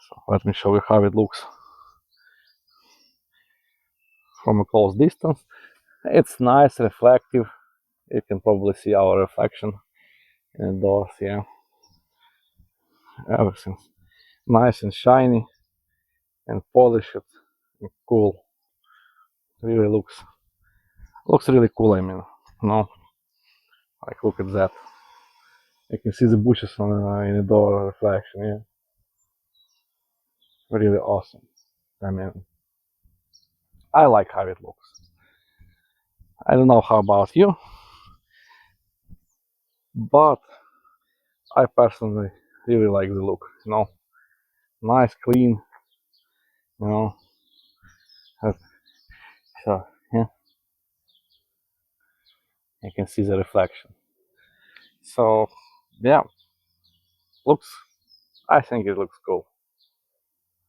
So let me show you how it looks from a close distance. It's nice, reflective. You can probably see our reflection in the doors. Yeah, everything's nice and shiny and polished and cool. Really looks really cool. I mean, no, like look at that. You can see the bushes on in the door reflection. Yeah, really awesome. I mean, I like how it looks. I don't know how about you, but I personally really like the look. You know, nice, clean. You know, uh, so yeah, you can see the reflection. So yeah, looks. I think it looks cool.